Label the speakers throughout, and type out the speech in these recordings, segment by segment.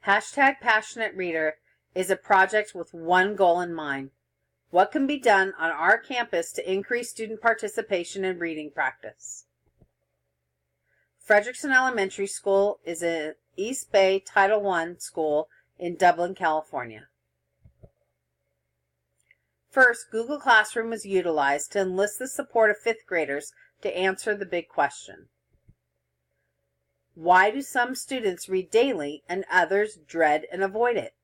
Speaker 1: Hashtag Passionate Reader is a project with one goal in mind. What can be done on our campus to increase student participation in reading practice? Frederickson Elementary School is an East Bay Title I school in Dublin, California. First, Google Classroom was utilized to enlist the support of fifth graders to answer the big question. Why do some students read daily and others dread and avoid it?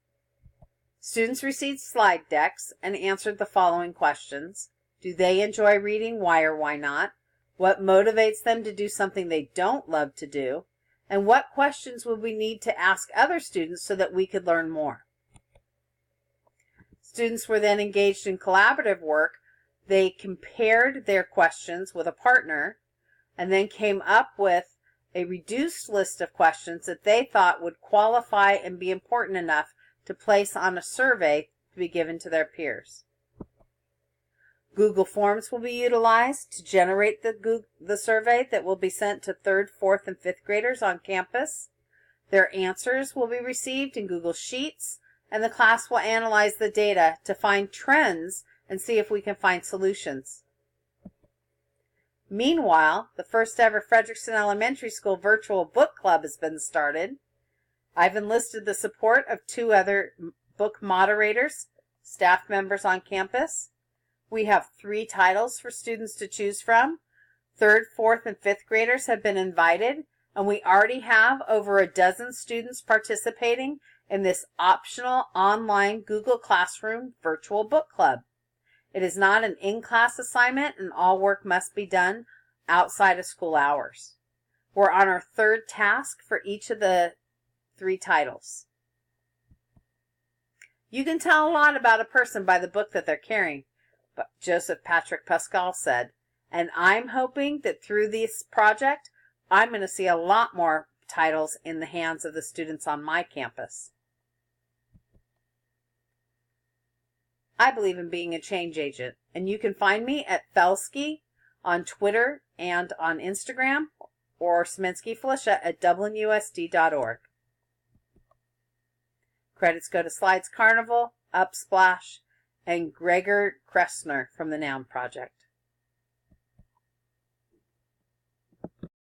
Speaker 1: Students received slide decks and answered the following questions. Do they enjoy reading? Why or why not? What motivates them to do something they don't love to do? And what questions would we need to ask other students so that we could learn more? Students were then engaged in collaborative work. They compared their questions with a partner and then came up with a reduced list of questions that they thought would qualify and be important enough to place on a survey to be given to their peers. Google Forms will be utilized to generate the survey that will be sent to 3rd, 4th, and 5th graders on campus. Their answers will be received in Google Sheets, and the class will analyze the data to find trends and see if we can find solutions. Meanwhile, the first ever Frederickson Elementary School virtual book club has been started. I've enlisted the support of 2 other book moderators, staff members on campus. We have 3 titles for students to choose from. 3rd, 4th, and 5th graders have been invited, and we already have over a dozen students participating in this optional online Google Classroom virtual book club. It is not an in-class assignment, and all work must be done outside of school hours. We're on our 3rd task for each of the 3 titles. You can tell a lot about a person by the book that they're carrying, but Joseph Patrick Pascal said, and I'm hoping that through this project, I'm going to see a lot more titles in the hands of the students on my campus. I believe in being a change agent, and you can find me at Felsky on Twitter and on Instagram, or Sminsky Felicia at dublinusd.org. Credits go to Slides Carnival, Upsplash, and Gregor Kressner from the Noun Project.